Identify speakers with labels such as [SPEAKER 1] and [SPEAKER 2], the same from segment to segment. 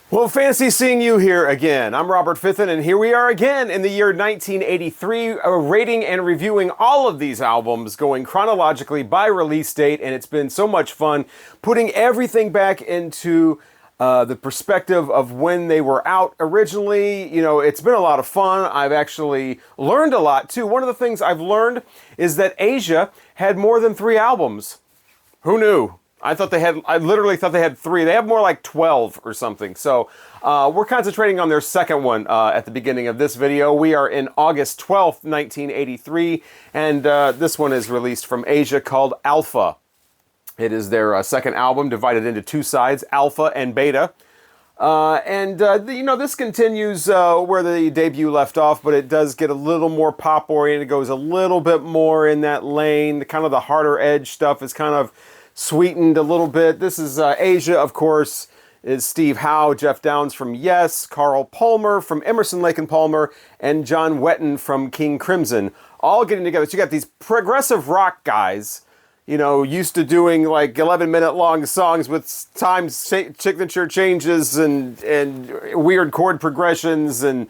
[SPEAKER 1] Well, fancy seeing you here again. I'm Robert Fitton, and here we are again in the year 1983, rating and reviewing all of these albums, going chronologically by release date, and it's been so much fun putting everything back into the perspective of when they were out originally. You know, it's been a lot of fun. I've actually learned a lot, too. One of the things I've learned is that Asia had more than 3 albums. Who knew? I literally thought they had 3. They have more like 12 or something. So we're concentrating on their second one at the beginning of this video. We are in August 12th, 1983, and this one is released from Asia called Alpha. It is their second album, divided into 2 sides, Alpha and Beta. You know, this continues where the debut left off, but it does get a little more pop-oriented. It goes a little bit more in that lane. Kind of the harder edge stuff is kind of sweetened a little bit. This is Asia, of course, is Steve Howe, Jeff Downes from Yes, Carl Palmer from Emerson, Lake and Palmer, and John Wetton from King Crimson, all getting together. So you got these progressive rock guys, you know, used to doing like 11-minute long songs with time signature changes and weird chord progressions, and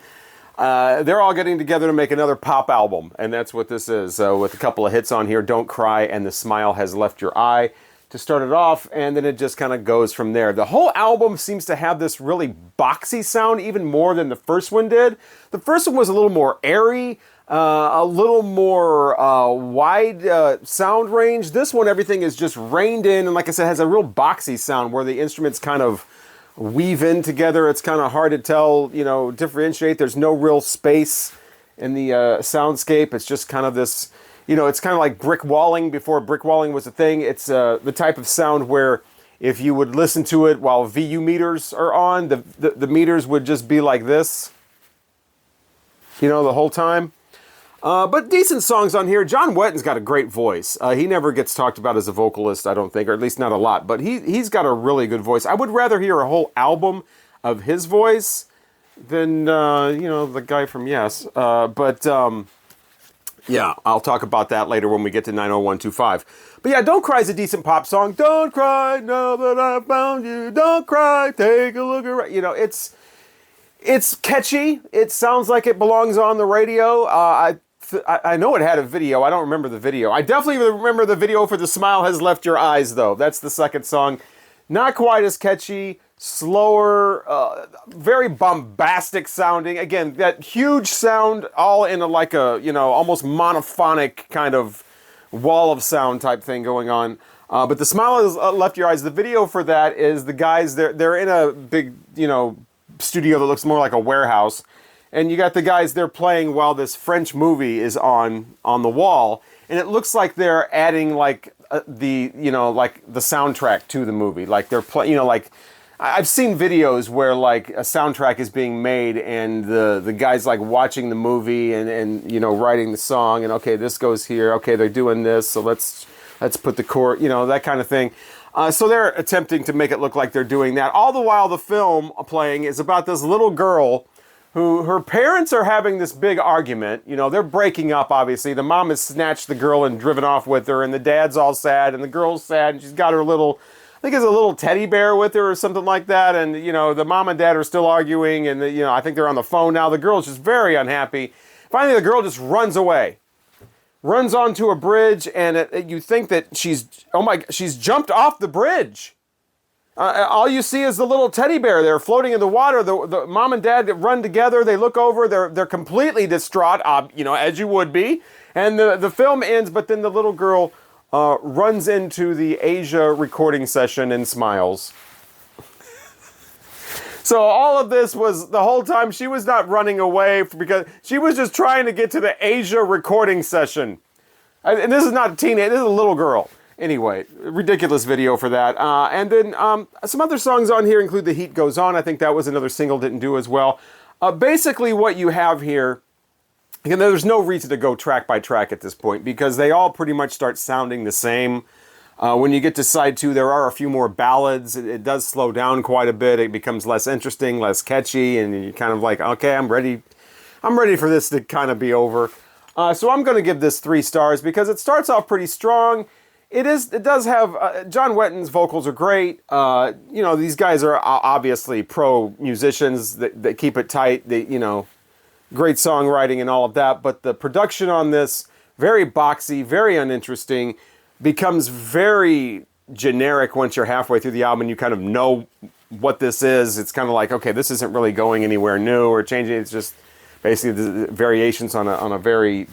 [SPEAKER 1] they're all getting together to make another pop album, and that's what this is, with a couple of hits on here, Don't Cry and The Smile Has Left Your Eye, to start it off, and then it just kind of goes from there. The whole album seems to have this really boxy sound, even more than the first one did. The first one was a little more airy, a little more wide sound range. This one, everything is just reined in, and like I said, has a real boxy sound where the instruments kind of weave in together. It's kind of hard to tell, you know, differentiate. There's no real space in the soundscape. It's just kind of this, you know, it's kind of like brick walling before brick walling was a thing. It's the type of sound where if you would listen to it while VU meters are on, the meters would just be like this, you know, the whole time. But decent songs on here. John Wetton's got a great voice. He never gets talked about as a vocalist, I don't think, or at least not a lot. But he's got a really good voice. I would rather hear a whole album of his voice than, you know, the guy from Yes. Yeah, I'll talk about that later when we get to 90125. But yeah, Don't Cry is a decent pop song. Don't cry now that I found you. Don't cry, take a look around. You know, it's catchy. It sounds like it belongs on the radio. I know it had a video. I don't remember the video. I definitely remember the video for The Smile Has Left Your Eyes, though. That's the second song. Not quite as catchy. Slower, very bombastic sounding. Again, that huge sound all in like a, you know, almost monophonic kind of wall of sound type thing going on. But The Smile Has Left Your Eyes, the video for that is the guys, they're in a big, you know, studio that looks more like a warehouse. And you got the guys there playing while this French movie is on the wall. And it looks like they're adding like the soundtrack to the movie. Like they're playing, you know, like I've seen videos where like a soundtrack is being made and the guy's like watching the movie and you know, writing the song, and okay, this goes here, okay, they're doing this, so let's put the chord, you know, that kind of thing. So they're attempting to make it look like they're doing that. All the while the film playing is about this little girl who, her parents are having this big argument. You know, they're breaking up, obviously. The mom has snatched the girl and driven off with her, and the dad's all sad, and the girl's sad, and she's got her little, I think it's a little teddy bear with her or something like that. And, you know, the mom and dad are still arguing, and, you know, I think they're on the phone now. The girl's just very unhappy. Finally, the girl just runs away. Runs onto a bridge, and you think that she's jumped off the bridge. All you see is the little teddy bear there floating in the water. The mom and dad run together. They look over. They're completely distraught, you know, as you would be. And the film ends, but then the little girl runs into the Asia recording session and smiles. So all of this was, the whole time, she was not running away because she was just trying to get to the Asia recording session. And this is not a teenager, this is a little girl. Anyway, ridiculous video for that. And then some other songs on here include The Heat Goes On. I think that was another single, didn't do as well. Basically what you have here, again, there's no reason to go track by track at this point because they all pretty much start sounding the same. When you get to side 2, there are a few more ballads. It does slow down quite a bit. It becomes less interesting, less catchy, and you're kind of like, okay, I'm ready for this to kind of be over. So I'm going to give this 3 stars because it starts off pretty strong. It does have John Wetton's vocals are great. You know, these guys are obviously pro musicians that keep it tight. They, you know, great songwriting and all of that. But the production on this, very boxy, very uninteresting, becomes very generic once you're halfway through the album and you kind of know what this is. It's kind of like, okay, this isn't really going anywhere new or changing. It's just basically the variations on a very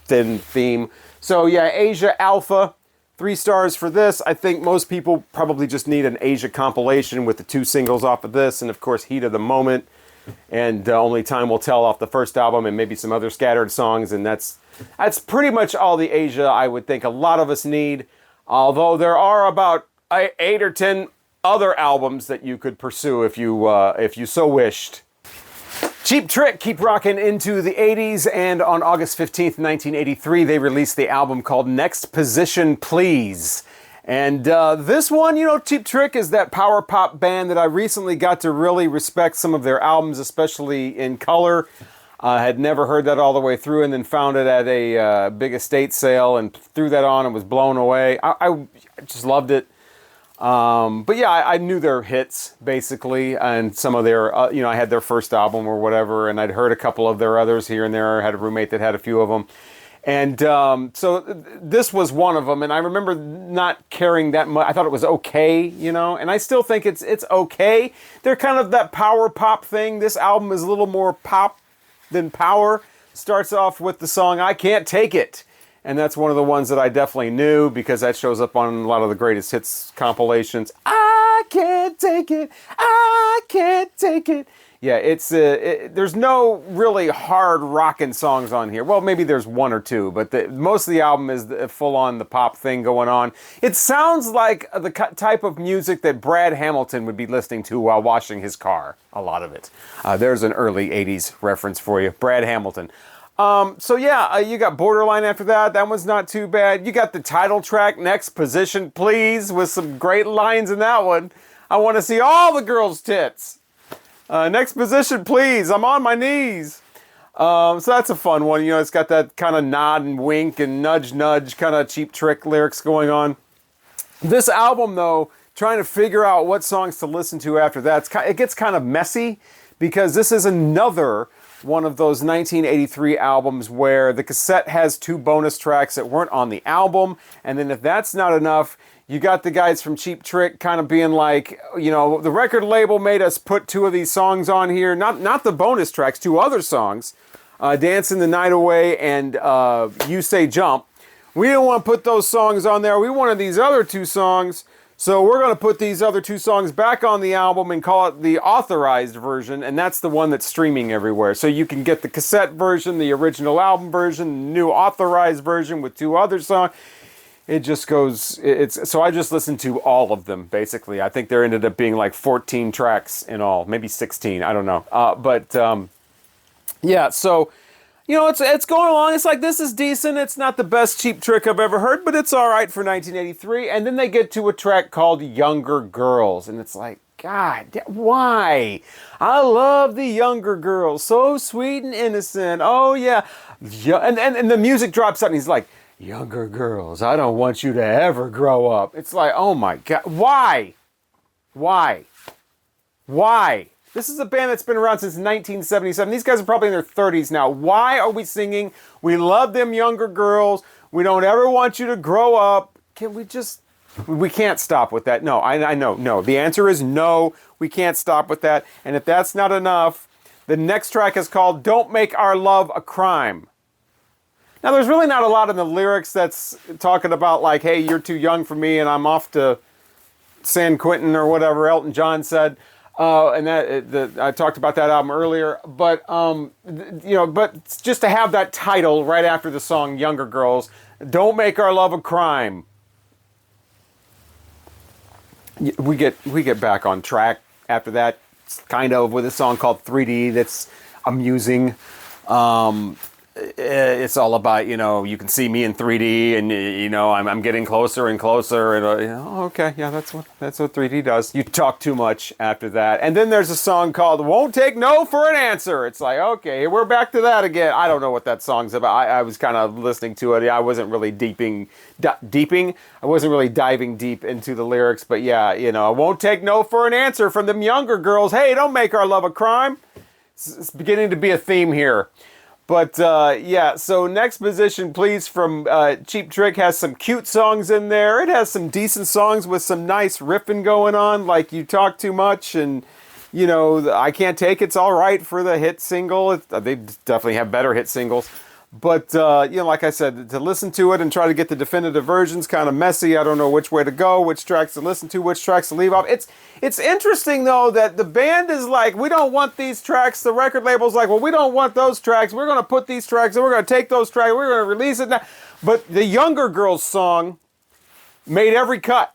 [SPEAKER 1] thin theme. So yeah, Asia Alpha, 3 stars for this. I think most people probably just need an Asia compilation with the 2 singles off of this, and of course Heat of the Moment, and Only Time Will Tell off the first album, and maybe some other scattered songs, and that's pretty much all the Asia I would think a lot of us need. Although there are about 8 or 10 other albums that you could pursue if you so wished. Cheap Trick keep rocking into the 80s, and on August 15th, 1983, they released the album called Next Position Please. And this one, you know, Cheap Trick is that power pop band that I recently got to really respect some of their albums, especially in color. I had never heard that all the way through, and then found it at a big estate sale and threw that on and was blown away. I just loved it. But yeah, I knew their hits, basically, and some of their, you know, I had their first album or whatever, and I'd heard a couple of their others here and there. I had a roommate that had a few of them. And so this was one of them, and I remember not caring that much. I thought it was okay, you know, and I still think it's okay. They're kind of that power pop thing. This album is a little more pop than power. Starts off with the song I Can't Take It. And that's one of the ones that I definitely knew because that shows up on a lot of the greatest hits compilations. I can't take it. I can't take it. Yeah, there's no really hard rockin' songs on here. Well, maybe there's 1 or 2, but most of the album is full on the pop thing going on. It sounds like the type of music that Brad Hamilton would be listening to while washing his car. A lot of it. There's an early 80s reference for you. Brad Hamilton. So yeah, you got Borderline after that. That one's not too bad. You got the title track, Next Position Please, with some great lines in that one. I want to see all the girls' tits. Next Position Please, I'm on my knees. So that's a fun one. You know, it's got that kind of nod and wink and nudge nudge kind of Cheap Trick lyrics going on. This album, though, trying to figure out what songs to listen to after that, it gets kind of messy because this is another one of those 1983 albums where the cassette has 2 bonus tracks that weren't on the album, and then if that's not enough, you got the guys from Cheap Trick kind of being like, you know, the record label made us put 2 of these songs on here, not the bonus tracks, 2 other songs, Dancing the Night Away and You Say Jump. We didn't want to put those songs on there, we wanted these other 2 songs. So we're going to put these other 2 songs back on the album and call it the authorized version, and that's the one that's streaming everywhere. So you can get the cassette version, the original album version, the new authorized version with 2 other songs. It just goes, so I just listened to all of them, basically. I think there ended up being like 14 tracks in all, maybe 16, I don't know. Yeah, so, you know, it's going along. It's like, this is decent. It's not the best Cheap Trick I've ever heard, but it's all right for 1983. And then they get to a track called Younger Girls. And it's like, God, why? I love the younger girls. So sweet and innocent. Oh, yeah. And the music drops out and he's like, younger girls, I don't want you to ever grow up. It's like, oh, my God. Why? Why? Why? This is a band that's been around since 1977. These guys are probably in their 30s now. Why are we singing, we love them younger girls, we don't ever want you to grow up? Can we just, we can't stop with that. No, I know, no. The answer is no, we can't stop with that. And if that's not enough, the next track is called Don't Make Our Love a Crime. Now, there's really not a lot in the lyrics that's talking about like, hey, you're too young for me and I'm off to San Quentin or whatever Elton John said. And I talked about that album earlier, but you know, but just to have that title right after the song "Younger Girls," "Don't Make Our Love a Crime." We get back on track after that, kind of, with a song called "3D" that's amusing. it's all about, you can see me in 3D, and I'm getting closer and closer, and okay, yeah, that's what 3D does. You talk too much after that. And then there's a song called "Won't Take No for an Answer." It's like, okay, we're back to that again. I don't know what that song's about. I was kind of listening to it. I wasn't really deeping. I wasn't really diving deep into the lyrics, but yeah, I won't take no for an answer from them younger girls. Hey, don't make our love a crime. It's beginning to be a theme here. But yeah, so next position, please, from Cheap Trick, has some cute songs in there. It has some decent songs with some nice riffing going on, like "You Talk Too Much" and, "I Can't Take It's All Right" for the hit single. They definitely have better hit singles. But, like I said, to listen to it and try to get the definitive version's kind of messy. I don't know which way to go, which tracks to listen to, which tracks to leave off. It's interesting, though, that the band is like, we don't want these tracks. The record label's like, well, we don't want those tracks. We're going to put these tracks, and we're going to take those tracks, we're going to release it now. But the Younger Girls song made every cut.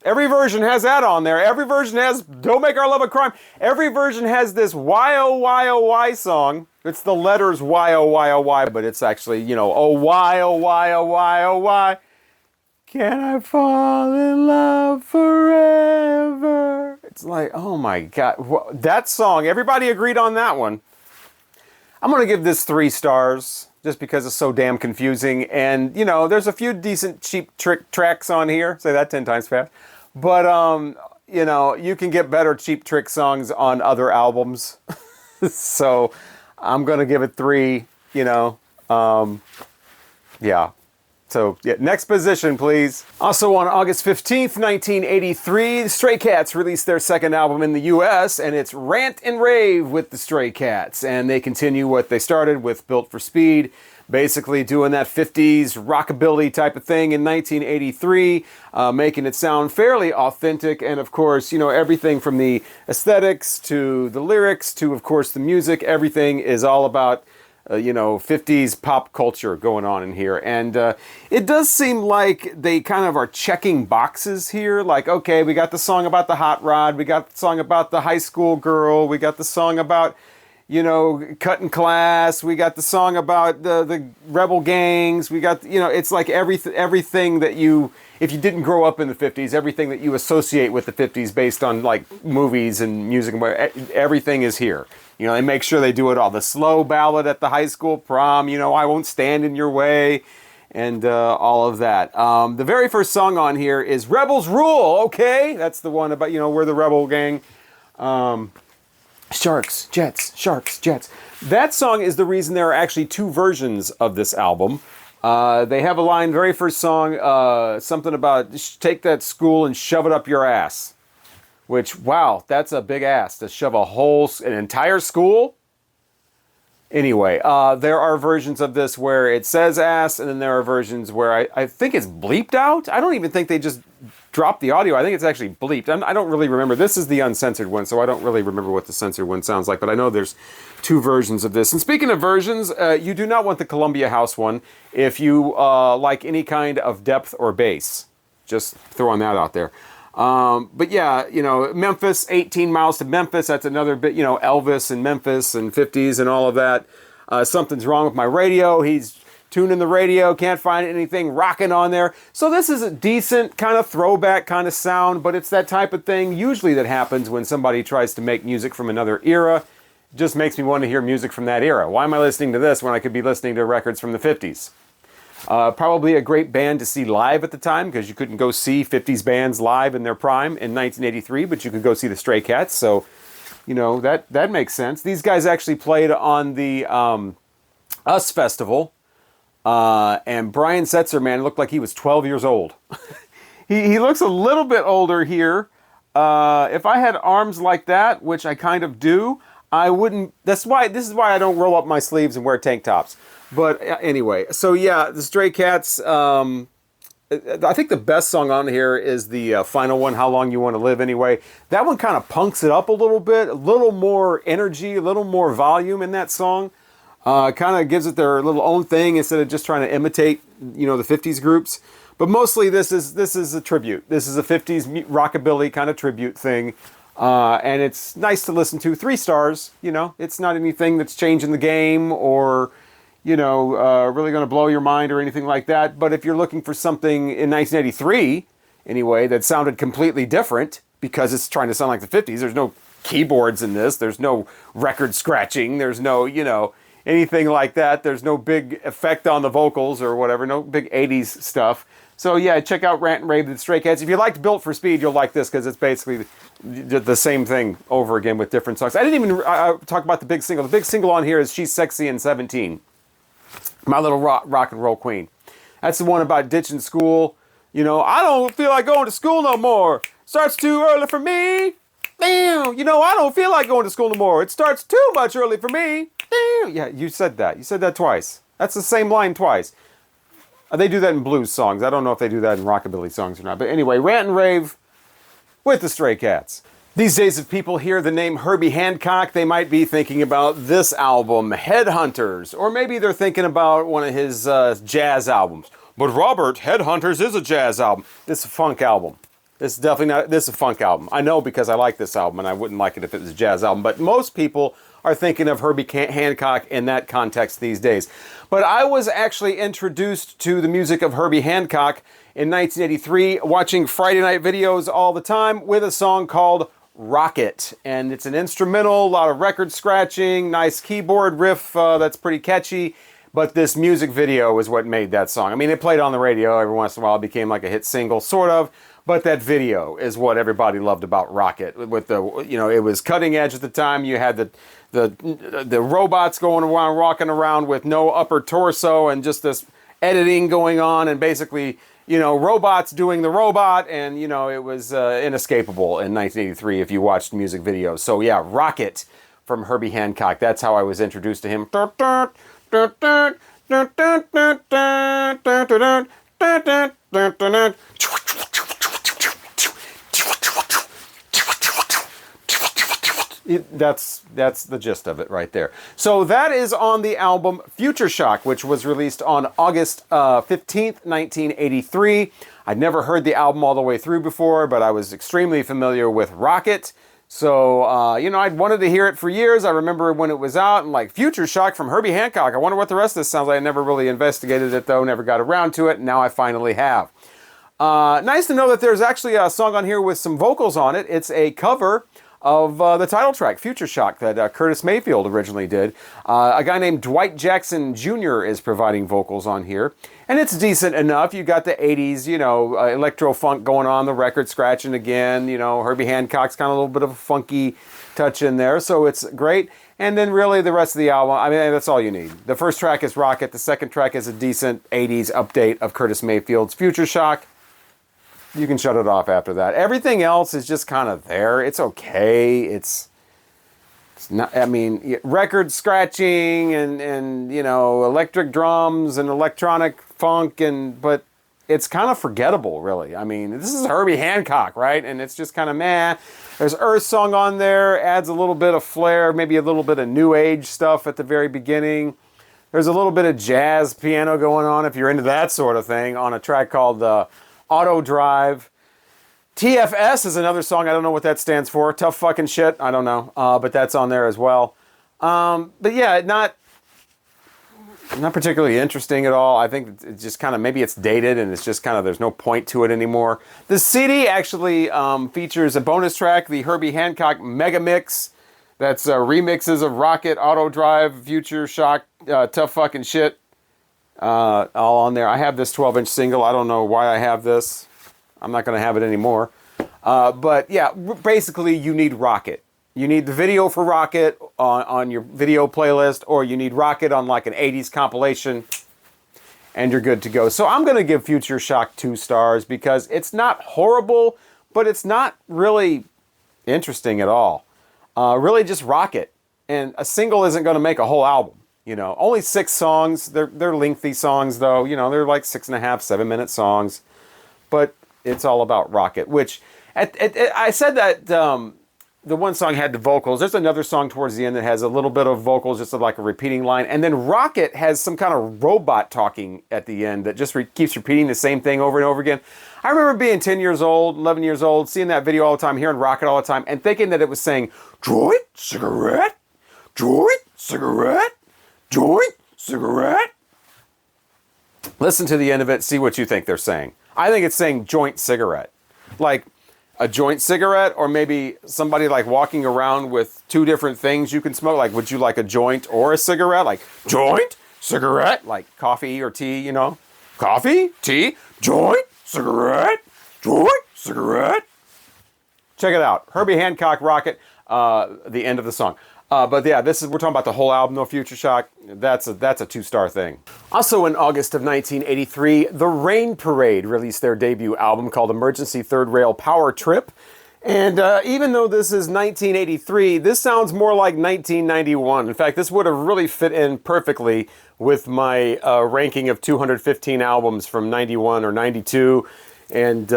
[SPEAKER 1] Every version has that on there. Every version has "Don't Make Our Love a Crime." Every version has this "Y-O-Y-O-Y" song. It's the letters Y-O-Y-O-Y, but it's actually, "Oh, why, oh, why, oh, why, oh, why. Can I fall in love forever?" It's like, oh my God. That song, everybody agreed on that one. I'm going to give this 3 stars. Just because it's so damn confusing. And, there's a few decent Cheap Trick tracks on here. Say that 10 times fast. But, you can get better Cheap Trick songs on other albums. So I'm going to give it 3, yeah. So, yeah, next position, please. Also on August 15th, 1983, the Stray Cats released their second album in the U.S., and it's Rant and Rave with the Stray Cats. And they continue what they started with Built for Speed, basically doing that 50s rockabilly type of thing in 1983, making it sound fairly authentic. And, of course, everything from the aesthetics to the lyrics to, of course, the music, everything is all about 50s pop culture going on in here. And it does seem like they kind of are checking boxes here. Like, okay, we got the song about the hot rod. We got the song about the high school girl. We got the song about, cutting class. We got the song about the rebel gangs. We got, it's like everything that if you didn't grow up in the 50s, everything that you associate with the 50s based on like movies and music, and everything is here. They make sure they do it all. The slow ballad at the high school prom, "I Won't Stand in Your Way," and all of that. The very first song on here is "Rebels Rule," okay? That's the one about, we're the rebel gang. Sharks, jets, sharks, jets. That song is the reason there are actually 2 versions of this album. They have a line, very first song, something about "Take that school and shove it up your ass." Which, wow, that's a big ass to shove an entire school. Anyway, there are versions of this where it says ass, and then there are versions where I think it's bleeped out. I don't even think they just dropped the audio. I think it's actually bleeped. I don't really remember. This is the uncensored one, so I don't really remember what the censored one sounds like, but I know there's 2 versions of this. And speaking of versions, you do not want the Columbia House one if you like any kind of depth or bass. Just throwing that out there. But yeah, Memphis, 18 miles to Memphis. That's another bit, Elvis and Memphis and 50s and all of that. Something's wrong with my radio. He's tuning the radio, can't find anything rocking on there. So this is a decent kind of throwback kind of sound, but it's that type of thing usually that happens when somebody tries to make music from another era. It just makes me want to hear music from that era. Why am I listening to this when I could be listening to records from the 50s? Probably a great band to see live at the time, because you couldn't go see 50s bands live in their prime in 1983, but you could go see the Stray Cats, so, that makes sense. These guys actually played on the US Festival, and Brian Setzer, man, looked like he was 12 years old. he looks a little bit older here. If I had arms like that, which I kind of do, I wouldn't. This is why I don't roll up my sleeves and wear tank tops. But anyway, so yeah, the Stray Cats, I think the best song on here is the final one, "How Long You Want to Live Anyway." That one kind of punks it up a little bit, a little more energy, a little more volume in that song. Kind of gives it their little own thing instead of just trying to imitate, the 50s groups. But mostly this is a tribute. This is a 50s rockabilly kind of tribute thing. And it's nice to listen to. 3 stars, it's not anything that's changing the game or, really going to blow your mind or anything like that. But if you're looking for something in 1983, anyway, that sounded completely different because it's trying to sound like the 50s, there's no keyboards in this, there's no record scratching, there's no, anything like that, there's no big effect on the vocals or whatever, no big 80s stuff. So yeah, check out Rant and Rave with the Stray Cats. If you liked Built for Speed, you'll like this because it's basically the same thing over again with different songs. I didn't even talk about the big single. The big single on here is She's Sexy and 17. My Little Rock and Roll Queen. That's the one about ditching school. I don't feel like going to school no more. Starts too early for me. Damn. I don't feel like going to school no more. It starts too much early for me. Damn. Yeah, you said that. You said that twice. That's the same line twice. They do that in blues songs. I don't know if they do that in rockabilly songs or not. But anyway, Rant and Rave with the Stray Cats. These days, if people hear the name Herbie Hancock, they might be thinking about this album, Headhunters. Or maybe they're thinking about one of his jazz albums. But Robert, Headhunters is a jazz album. This is a funk album. This is definitely not, this is a funk album. I know because I like this album and I wouldn't like it if it was a jazz album. But most people are thinking of Herbie Hancock in that context these days. But I was actually introduced to the music of Herbie Hancock in 1983, watching Friday night videos all the time with a song called Rocket. And it's an instrumental, a lot of record scratching, nice keyboard riff that's pretty catchy. But this music video is what made that song. I mean, it played on the radio every once in a while. It became like a hit single, sort of. But that video is what everybody loved about Rocket. With the, it was cutting edge at the time. You had the robots going around, walking around with no upper torso and just this editing going on and basically, robots doing the robot. And, it was inescapable in 1983 if you watched music videos. So yeah, Rocket from Herbie Hancock. That's how I was introduced to him. That's the gist of it right there. So that is on the album Future Shock, which was released on August 15th, 1983. I'd never heard the album all the way through before, but I was extremely familiar with Rocket. So, I'd wanted to hear it for years. I remember when it was out and like Future Shock from Herbie Hancock. I wonder what the rest of this sounds like. I never really investigated it though, never got around to it, and now I finally have. Nice to know that there's actually a song on here with some vocals on it. It's a cover of the title track, Future Shock, that Curtis Mayfield originally did. A guy named Dwight Jackson Jr. is providing vocals on here. And it's decent enough. You got the 80s, electro-funk going on, the record scratching again. Herbie Hancock's kind of a little bit of a funky touch in there, so it's great. And then really the rest of the album, I mean, that's all you need. The first track is Rocket. The second track is a decent 80s update of Curtis Mayfield's Future Shock. You can shut it off after that. Everything else is just kind of there. It's okay. It's not, I mean, record scratching and electric drums and electronic funk, but it's kind of forgettable, really. I mean, this is Herbie Hancock, right? And it's just kind of meh. There's Earth Song on there, adds a little bit of flair, maybe a little bit of new age stuff at the very beginning. There's a little bit of jazz piano going on, if you're into that sort of thing, on a track called Auto Drive. TFS is another song. I don't know what that stands for. Tough fucking shit. I don't know. But that's on there as well. But yeah, not particularly interesting at all. I think it's just kind of, maybe it's dated and it's just kind of, there's no point to it anymore. The CD actually features a bonus track, the Herbie Hancock Mega Mix. That's remixes of Rocket, Auto Drive, Future Shock, Tough Fucking Shit. All on there. I have this 12-inch single. I don't know why I have this. I'm not going to have it anymore. But yeah, basically you need Rocket. You need the video for Rocket on your video playlist, or you need Rocket on like an 80s compilation, and you're good to go. So I'm going to give Future Shock 2 stars because it's not horrible, but it's not really interesting at all. Really just Rocket. And a single isn't going to make a whole album. Only 6 songs. They're lengthy songs, though. They're like 6.5, 7-minute songs. But it's all about Rocket, which I said that the one song had the vocals. There's another song towards the end that has a little bit of vocals, just like a repeating line. And then Rocket has some kind of robot talking at the end that just keeps repeating the same thing over and over again. I remember being 10 years old, 11 years old, seeing that video all the time, hearing Rocket all the time, and thinking that it was saying, joint, cigarette, joint, cigarette, joint, cigarette. Listen to the end of it, see what you think they're saying. I think it's saying joint cigarette. Like a joint cigarette, or maybe somebody like walking around with two different things you can smoke. Like, would you like a joint or a cigarette? Like, joint, cigarette, like coffee or tea, you know? Coffee, tea, joint, cigarette, joint, cigarette. Check it out. Herbie Hancock, Rocket, the end of the song. But yeah, we're talking about the whole album, No Future Shock. That's a 2-star thing. Also in August of 1983, the Rain Parade released their debut album called Emergency Third Rail Power Trip. And even though this is 1983, this sounds more like 1991. In fact, this would have really fit in perfectly with my ranking of 215 albums from 91 or 92. And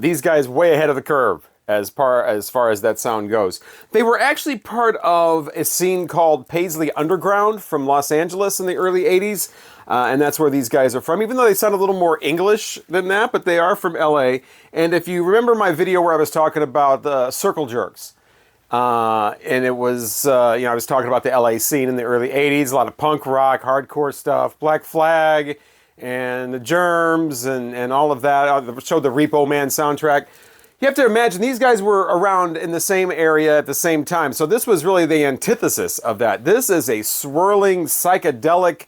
[SPEAKER 1] these guys way ahead of the curve as far as that sound goes. They were actually part of a scene called Paisley Underground from Los Angeles in the early 80s. And that's where these guys are from, even though they sound a little more English than that, but they are from LA. And if you remember my video where I was talking about the Circle Jerks, and it was, I was talking about the LA scene in the early 80s, a lot of punk rock, hardcore stuff, Black Flag, and the Germs, and all of that. I showed the Repo Man soundtrack. You have to imagine these guys were around in the same area at the same time. So this was really the antithesis of that. This is a swirling, psychedelic,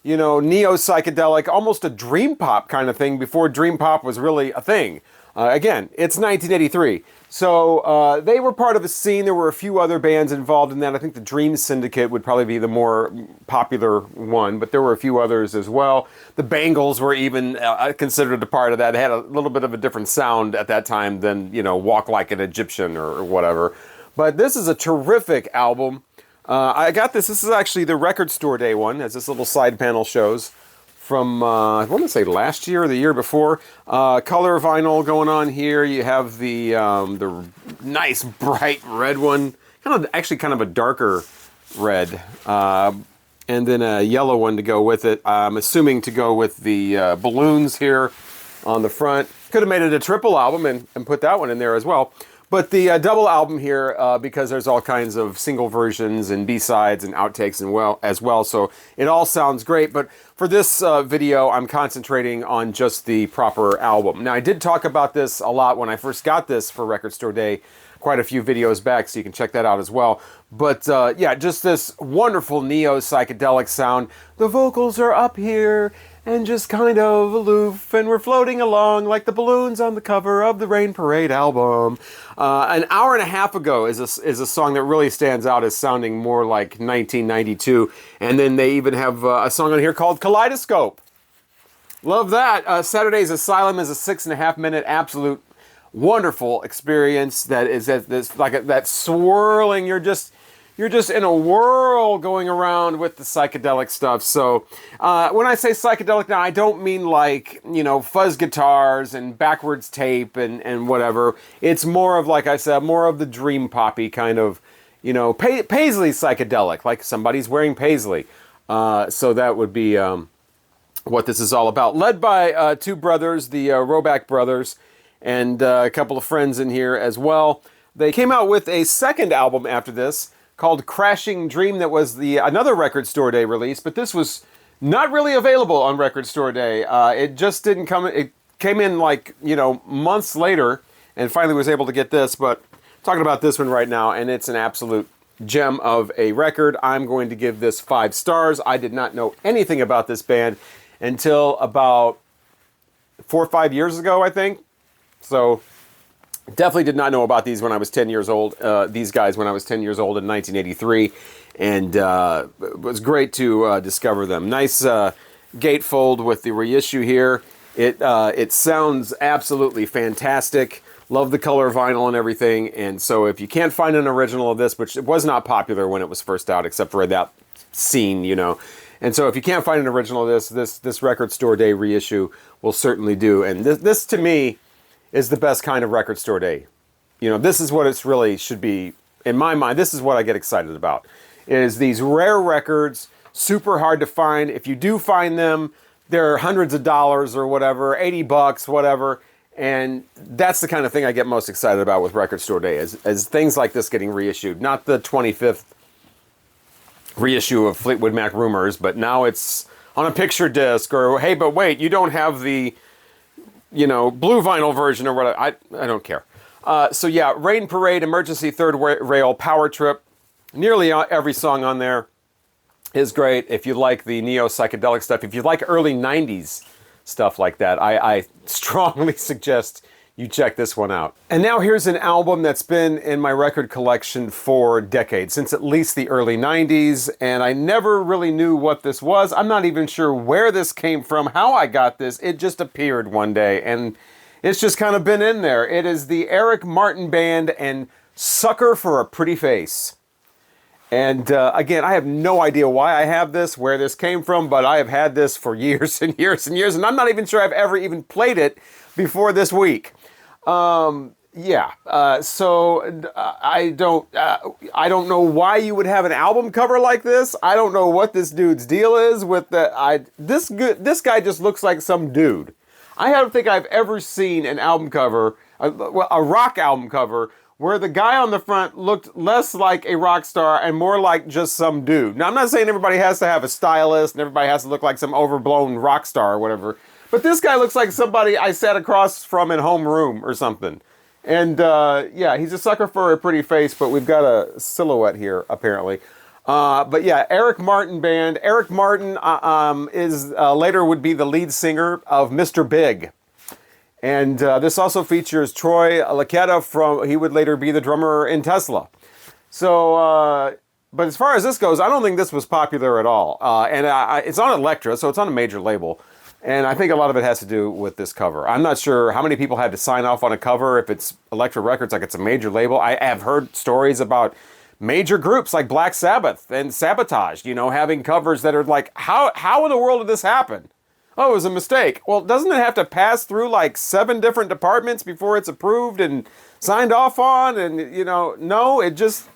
[SPEAKER 1] neo-psychedelic, almost a dream pop kind of thing before dream pop was really a thing. Again, it's 1983. So they were part of a scene. There were a few other bands involved in that. I think the Dream Syndicate would probably be the more popular one, but there were a few others as well. The Bangles were even considered a part of that. They had a little bit of a different sound at that time than, Walk Like an Egyptian or whatever. But this is a terrific album. I got this. This is actually the Record Store Day one, as this little side panel shows. From, I want to say last year or the year before. Color vinyl going on here. You have the nice bright red one. Kind of a darker red. And then a yellow one to go with it. I'm assuming to go with the balloons here on the front. Could have made it a triple album and put that one in there as well. But the double album here, because there's all kinds of single versions and B-sides and outtakes as well, so it all sounds great. But for this video, I'm concentrating on just the proper album. Now, I did talk about this a lot when I first got this for Record Store Day, quite a few videos back, so you can check that out as well. But yeah, just this wonderful neo-psychedelic sound. The vocals are up here and just kind of aloof, and we're floating along like the balloons on the cover of the Rain Parade album. An hour and a half ago is a song that really stands out as sounding more like 1992, and then they even have a song on here called Kaleidoscope. Love that. Saturday's Asylum is a 6.5-minute absolute wonderful experience that is that swirling. You're just in a whirl going around with the psychedelic stuff. So when I say psychedelic now, I don't mean like, fuzz guitars and backwards tape and whatever. It's more of, like I said, more of the dream poppy kind of, Paisley psychedelic, like somebody's wearing Paisley. So that would be what this is all about. Led by two brothers, the Roback brothers, and a couple of friends in here as well. They came out with a second album after this, called Crashing Dream, that was another Record Store Day release, but this was not really available on Record Store Day. It just didn't come. It came in months later, and finally was able to get this. But I'm talking about this one right now, and it's an absolute gem of a record. I'm going to give this 5 stars. I did not know anything about this band until about 4 or 5 years ago, I think. So definitely did not know about these when I was 10 years old, these guys when I was 10 years old in 1983, and it was great to discover them. Nice gatefold with the reissue here. It sounds absolutely fantastic. Love the color vinyl and everything, and so if you can't find an original of this, which it was not popular when it was first out, except for that scene, and so if you can't find an original of this Record Store Day reissue will certainly do, and this to me is the best kind of Record Store Day. This is what it's really should be, in my mind. This is what I get excited about, is these rare records, super hard to find. If you do find them, they're hundreds of dollars or whatever, $80, whatever, and that's the kind of thing I get most excited about with Record Store Day, is things like this getting reissued, not the 25th reissue of Fleetwood Mac Rumors, but now it's on a picture disc, or hey, but wait, you don't have the, blue vinyl version or what? I don't care. So yeah, Rain Parade, Emergency Third Rail, Power Trip. Nearly every song on there is great. If you like the neo-psychedelic stuff, if you like early 90s stuff like that, I strongly suggest you check this one out. And now here's an album that's been in my record collection for decades, since at least the early 90s, and I never really knew what this was. I'm not even sure where this came from, how I got this. It just appeared one day, and it's just kind of been in there. It is the Eric Martin Band and Sucker for a Pretty Face. And again, I have no idea why I have this, where this came from, but I have had this for years and years and years, and I'm not even sure I've ever even played it before this week. So I don't know why you would have an album cover like this. I don't know what this dude's deal is with the. This guy just looks like some dude. I don't think I've ever seen an album cover, a rock album cover, where the guy on the front looked less like a rock star and more like just some dude. Now, I'm not saying everybody has to have a stylist and everybody has to look like some overblown rock star or whatever, but this guy looks like somebody I sat across from in homeroom or something. And yeah, he's a sucker for a pretty face, but we've got a silhouette here, apparently. But yeah, Eric Martin Band. Eric Martin is later would be the lead singer of Mr. Big. And this also features Troy Laketta he would later be the drummer in Tesla. So, but as far as this goes, I don't think this was popular at all. And it's on Elektra, so it's on a major label. And I think a lot of it has to do with this cover. I'm not sure how many people had to sign off on a cover if it's Elektra Records, like it's a major label. I have heard stories about major groups like Black Sabbath and Sabotage, having covers that are like, how in the world did this happen? Oh, it was a mistake. Well, doesn't it have to pass through like 7 different departments before it's approved and signed off on? And, no, it just...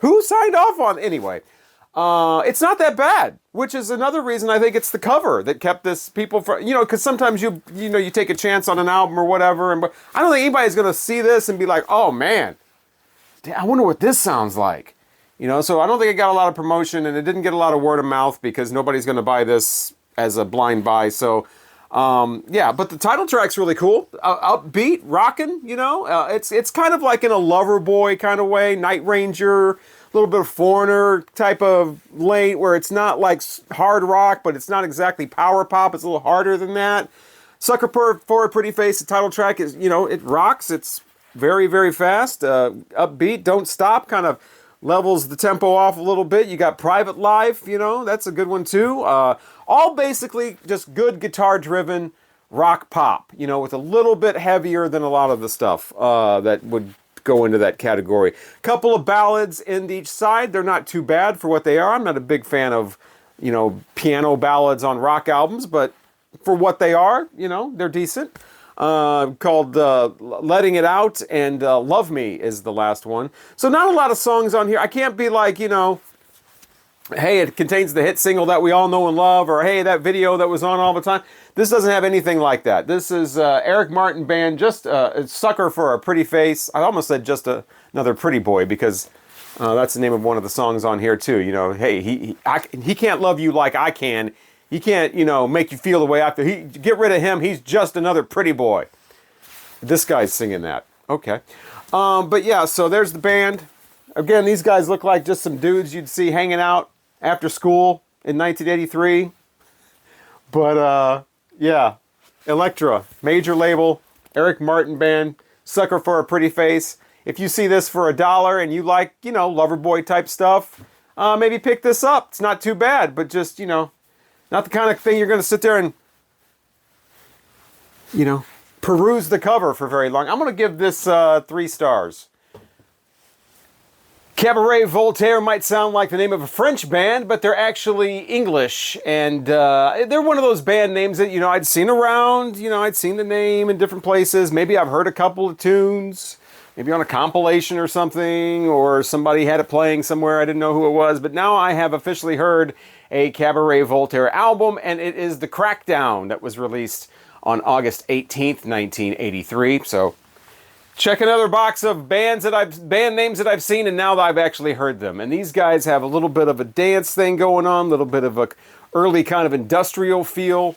[SPEAKER 1] Who signed off on? Anyway, it's not that bad, which is another reason I think it's the cover that kept this people from... because sometimes you take a chance on an album or whatever, and I don't think anybody's going to see this and be like, oh, man, I wonder what this sounds like. So I don't think it got a lot of promotion, and it didn't get a lot of word of mouth because nobody's going to buy this as a blind buy. So yeah, but the title track's really cool, upbeat, rocking. It's kind of like in a Loverboy kind of way, Night Ranger, a little bit of Foreigner type of lane, where it's not like hard rock, but it's not exactly power pop. It's a little harder than that. Sucker for a Pretty Face, the title track is, it rocks. It's very, very fast, upbeat, don't stop, kind of levels the tempo off a little bit. You got Private Life, that's a good one too. All basically just good guitar-driven rock pop, with a little bit heavier than a lot of the stuff that would go into that category. Couple of ballads in each side. They're not too bad for what they are. I'm not a big fan of, piano ballads on rock albums, but for what they are, they're decent. Called Letting It Out, and Love Me is the last one. So not a lot of songs on here. I can't be like, hey, it contains the hit single that we all know and love, or hey, that video that was on all the time. This doesn't have anything like that. This is Eric Martin Band, just a sucker for a pretty face. I almost said just another pretty boy, because that's the name of one of the songs on here too. Hey, he can't love you like I can. He can't, make you feel the way I feel. Get rid of him. He's just another pretty boy. This guy's singing that. Okay. But yeah, so there's the band. Again, these guys look like just some dudes you'd see hanging out after school in 1983. But yeah, Elektra, major label, Eric Martin Band, Sucker for a Pretty Face. If you see this for $1 and you like, Loverboy type stuff, maybe pick this up. It's not too bad, but just, not the kind of thing you're going to sit there and, peruse the cover for very long. I'm going to give this 3 stars. Cabaret Voltaire might sound like the name of a French band, but they're actually English. And they're one of those band names that, I'd seen around. I'd seen the name in different places. Maybe I've heard a couple of tunes, maybe on a compilation or something, or somebody had it playing somewhere. I didn't know who it was. But now I have officially heard a Cabaret Voltaire album, and it is the Crackdown that was released on August 18th, 1983. So check another box of band names that I've seen, and now that I've actually heard them. And these guys have a little bit of a dance thing going on, a little bit of a early kind of industrial feel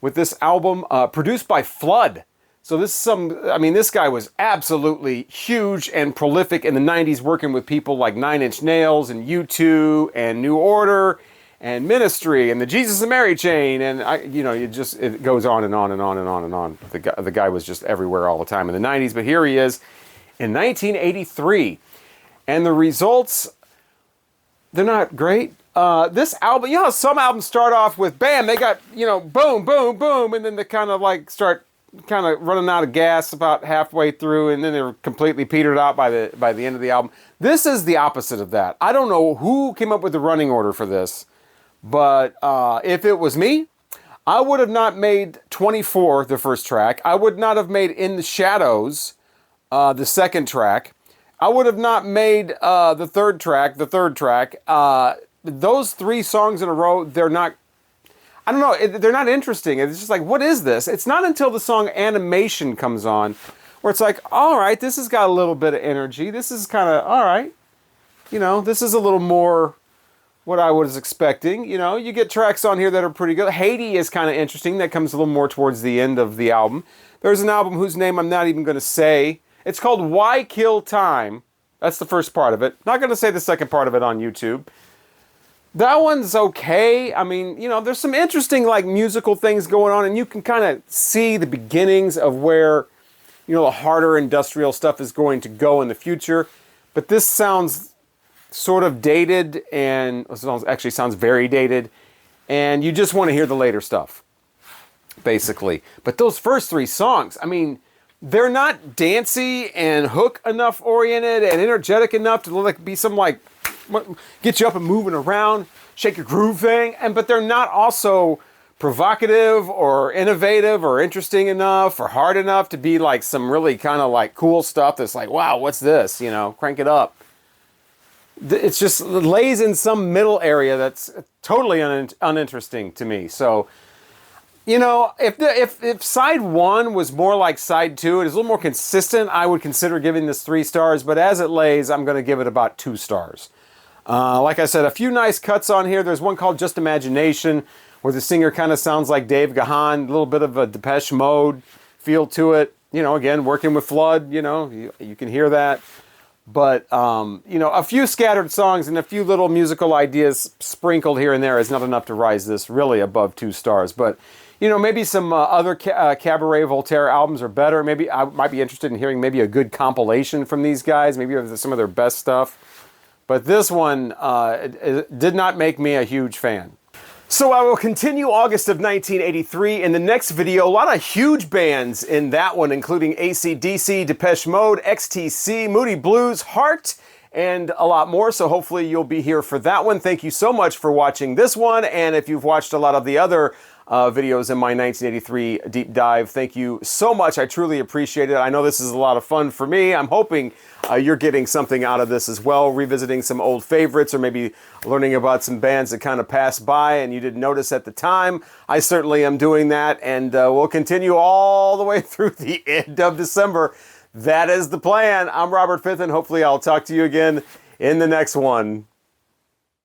[SPEAKER 1] with this album, produced by Flood. So this guy was absolutely huge and prolific in the 90s, working with people like Nine Inch Nails and U2 and New Order and Ministry and the Jesus and Mary Chain, and it goes on and on and on and on and on. The guy was just everywhere all the time in the 90s, but here he is in 1983, and the results, they're not great. This album, you know how some albums start off with bam, they got, boom, boom, boom, and then they kind of like start kind of running out of gas about halfway through, and then they're completely petered out by the end of the album. This is the opposite of that. I don't know who came up with the running order for this, but if it was me, I would have not made 24 the first track. I would not have made In the Shadows the second track. I would have not made the third track the third track. Those three songs in a row, they're not interesting. It's just like, what is this? It's not until the song Animation comes on where it's like, all right, this has got a little bit of energy. This is kind of, all right. This is a little more what I was expecting. You get tracks on here that are pretty good. Haiti is kind of interesting. That comes a little more towards the end of the album. There's an album whose name I'm not even going to say. It's called Why Kill Time. That's the first part of it. Not going to say the second part of it on YouTube. That one's okay. I mean, there's some interesting like musical things going on, and you can kind of see the beginnings of where, the harder industrial stuff is going to go in the future. But this sounds sort of dated, and actually sounds very dated, and you just want to hear the later stuff, basically. But those first three songs, I mean, they're not dancey and hook enough oriented and energetic enough to like be some like get you up and moving around, shake your groove thing, but they're not also provocative or innovative or interesting enough or hard enough to be like some really kind of like cool stuff that's like, wow, what's this? Crank it up. It's just lays in some middle area that's totally uninteresting to me. So, if side one was more like side two, it is a little more consistent, I would consider giving this 3 stars. But as it lays, I'm going to give it about 2 stars. Like I said, a few nice cuts on here. There's one called Just Imagination, where the singer kind of sounds like Dave Gahan, a little bit of a Depeche Mode feel to it. Again, working with Flood, you can hear that. But, a few scattered songs and a few little musical ideas sprinkled here and there is not enough to rise this really above 2 stars. But, maybe some other Cabaret Voltaire albums are better. Maybe I might be interested in hearing maybe a good compilation from these guys, maybe some of their best stuff. But this one it did not make me a huge fan. So I will continue August of 1983 in the next video. A lot of huge bands in that one, including AC/DC, Depeche Mode, XTC, Moody Blues, Heart, and a lot more. So hopefully you'll be here for that one. Thank you so much for watching this one. And if you've watched a lot of the other videos in my 1983 deep dive, thank you so much. I truly appreciate it. I know this is a lot of fun for me. I'm hoping you're getting something out of this as well, revisiting some old favorites or maybe learning about some bands that kind of passed by and you didn't notice at the time. I certainly am doing that, and we'll continue all the way through the end of December. That is the plan. I'm Robert Fitton. Hopefully I'll talk to you again in the next one.